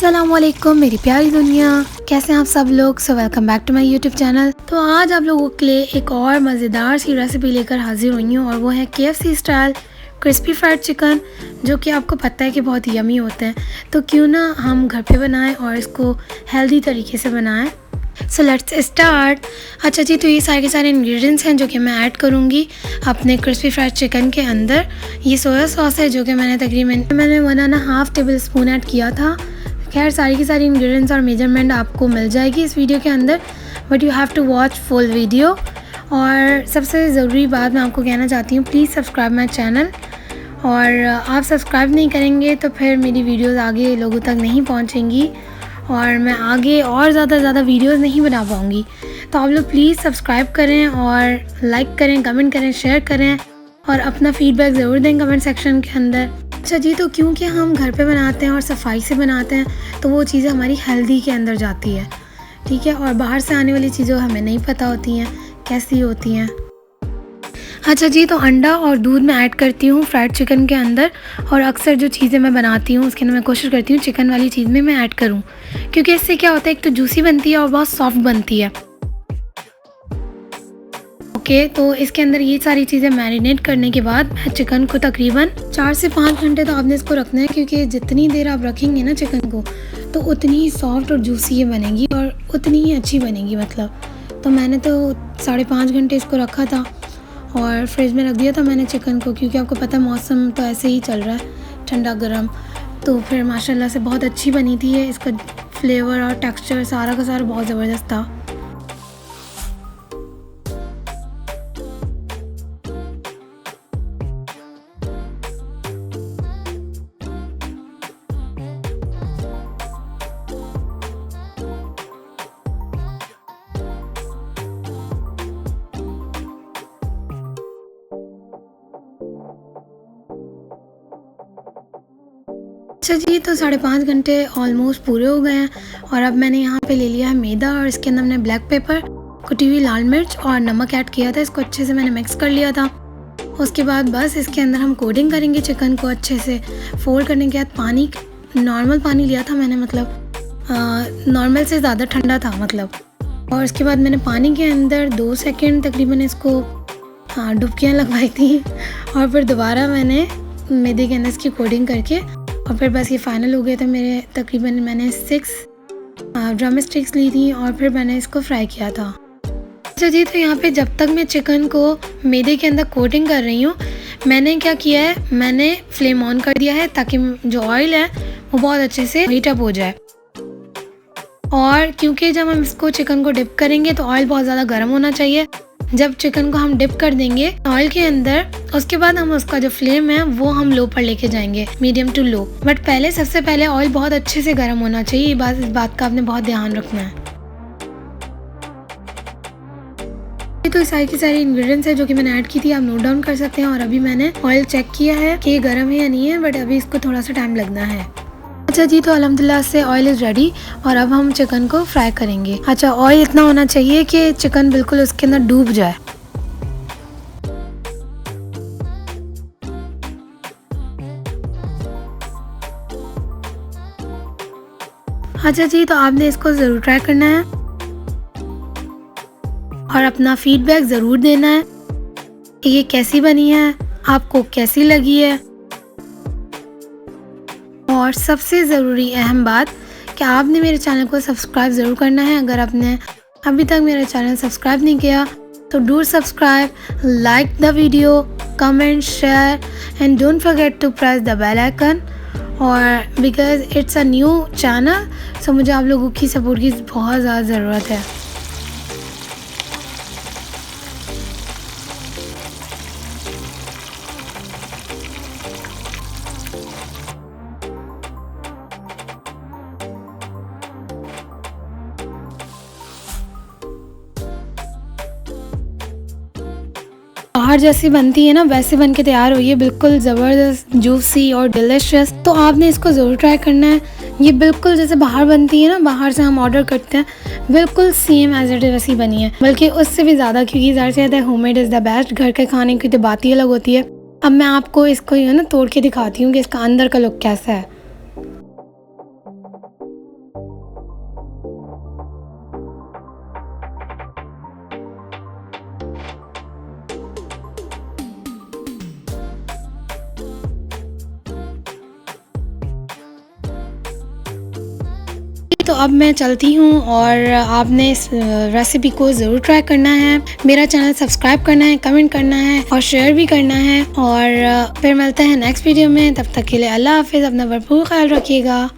अस्सलामुअलैकुम मेरी प्यारी दुनिया, कैसे हैं आप सब लोग। So welcome back to my YouTube channel. तो आज आप लोगों के लिए एक और मज़ेदार सी रेसिपी लेकर हाजिर हुई हूँ और वो है KFC style crispy fried chicken, जो कि आपको पता है कि बहुत यमी होते हैं। तो क्यों ना हम घर पे बनाएं और इसको हेल्दी तरीके से बनाएं। So let's start. अच्छा जी, तो ये सारे के सारे इंग्रेडिएंट्स हैं जो कि मैं ऐड करूँगी अपने क्रिस्पी फ्राइड चिकन के अंदर। ये सोया सॉस है जो कि मैंने तकरीबन 1.5 टेबल स्पून ऐड किया था। खैर सारी की सारी इंग्रेडिएंट्स और मेजरमेंट आपको मिल जाएगी इस वीडियो के अंदर, but you have to watch full video. और सबसे ज़रूरी बात मैं आपको कहना चाहती हूँ, प्लीज़ सब्सक्राइब माई चैनल। और आप सब्सक्राइब नहीं करेंगे तो फिर मेरी वीडियोस आगे लोगों तक नहीं पहुँचेंगी और मैं आगे और ज़्यादा वीडियोस नहीं बना पाऊँगी। तो आप लोग प्लीज़ सब्सक्राइब करें और लाइक करें, कमेंट करें, शेयर करें और अपना फ़ीडबैक ज़रूर दें कमेंट सेक्शन के अंदर। अच्छा जी, तो क्योंकि हम घर पे बनाते हैं और सफाई से बनाते हैं तो वो चीज़ें हमारी हेल्दी के अंदर जाती है, ठीक है। और बाहर से आने वाली चीज़ें हमें नहीं पता होती हैं कैसी होती हैं। अच्छा जी, तो अंडा और दूध मैं ऐड करती हूँ फ्राइड चिकन के अंदर, और अक्सर जो चीज़ें मैं बनाती हूँ उसके अंदर मैं कोशिश करती हूँ चिकन वाली चीज़ में मैं ऐड करूँ, क्योंकि इससे क्या होता है, एक तो जूसी बनती है और बहुत सॉफ्ट बनती है। ओके, तो इसके अंदर ये सारी चीज़ें मैरिनेट करने के बाद मैं चिकन को तकरीबन 4 से 5 घंटे तो आपने इसको रखना है, क्योंकि जितनी देर आप रखेंगे ना चिकन को तो उतनी ही सॉफ्ट और जूसी ये बनेगी और उतनी ही अच्छी बनेगी मतलब। तो मैंने तो 5.5 घंटे इसको रखा था और फ्रिज में रख दिया था मैंने चिकन को, क्योंकि आपको पता है मौसम तो ऐसे ही चल रहा है ठंडा गर्म। तो फिर माशाल्लाह से बहुत अच्छी बनी थी ये, इसका फ्लेवर और टेक्सचर सारा का सारा बहुत ज़बरदस्त था। अच्छा जी, तो 5.5 घंटे ऑलमोस्ट पूरे हो गए हैं और अब मैंने यहाँ पे ले लिया है मैदा और इसके अंदर मैंने ब्लैक पेपर, कुटी हुई लाल मिर्च और नमक ऐड किया था। इसको अच्छे से मैंने मिक्स कर लिया था। उसके बाद बस इसके अंदर हम कोटिंग करेंगे चिकन को अच्छे से। फोल्ड करने के बाद पानी, नॉर्मल पानी लिया था मैंने, मतलब नॉर्मल से ज़्यादा ठंडा था मतलब। और उसके बाद मैंने पानी के अंदर 2 सेकेंड तकरीबन इसको डुबकियाँ लगवाई थी और फिर दोबारा मैंने मैदे के अंदर इसकी कोटिंग करके और फिर बस ये फाइनल हो गए थे मेरे। तकरीबन मैंने 6 ड्रम स्टिक्स ली थी और फिर मैंने इसको फ्राई किया था। अच्छा जी, तो यहाँ पे जब तक मैं चिकन को मैदे के अंदर कोटिंग कर रही हूँ, मैंने क्या किया है, मैंने फ्लेम ऑन कर दिया है ताकि जो ऑयल है वो बहुत अच्छे से हीट अप हो जाए। और क्योंकि जब हम इसको चिकन को डिप करेंगे तो ऑयल बहुत ज़्यादा गर्म होना चाहिए। जब चिकन को हम डिप कर देंगे ऑयल के अंदर, उसके बाद हम उसका जो फ्लेम है वो हम लो पर लेके जाएंगे, मीडियम टू लो। बट सबसे पहले ऑयल बहुत अच्छे से गर्म होना चाहिए। इस बात का आपने बहुत ध्यान रखना है। तो सारी की सारी इंग्रेडिएंट्स है जो कि मैंने ऐड की थी, आप नोट डाउन कर सकते हैं। और अभी मैंने ऑयल चेक किया है कि गर्म है या नहीं है, बट अभी इसको थोड़ा सा टाइम लगना है। अच्छा जी, तो अल्हम्दुलिल्लाह से ऑयल इज़ रेडी और अब हम चिकन को फ्राई करेंगे। अच्छा, ऑयल इतना होना चाहिए कि चिकन बिल्कुल उसके अंदर डूब जाए। अच्छा जी, तो आपने इसको ज़रूर ट्राई करना है और अपना फीडबैक ज़रूर देना है कि ये कैसी बनी है, आपको कैसी लगी है। और सबसे ज़रूरी अहम बात कि आपने मेरे चैनल को सब्सक्राइब ज़रूर करना है। अगर आपने अभी तक मेरा चैनल सब्सक्राइब नहीं किया तो do subscribe, like the video, comment, share and don't forget to press the bell icon. और because it's a new channel, so मुझे आप लोगों की सपोर्ट की बहुत ज़्यादा ज़रूरत है। बाहर जैसी बनती है ना वैसे बन के तैयार हुई है, बिल्कुल ज़बरदस्त, जूसी और डिलिशियस। तो आपने इसको ज़रूर ट्राई करना है। ये बिल्कुल जैसे बाहर बनती है ना, बाहर से हम ऑर्डर करते हैं, बिल्कुल सेम एज इट इज़ वैसी बनी है, बल्कि उससे भी ज़्यादा, क्योंकि ज़्यादा से ज़्यादा होममेड इज़ द बेस्ट। घर के खाने की तो बात ही अलग होती है। अब मैं आपको इसको ना तोड़ के दिखाती हूँ कि इसका अंदर का लुक कैसा है। तो अब मैं चलती हूँ और आपने इस रेसिपी को ज़रूर ट्राई करना है। मेरा चैनल सब्सक्राइब करना है, कमेंट करना है और शेयर भी करना है। और फिर मिलते हैं नेक्स्ट वीडियो में। तब तक के लिए अल्लाह हाफिज़। अपना भरपूर ख्याल रखिएगा।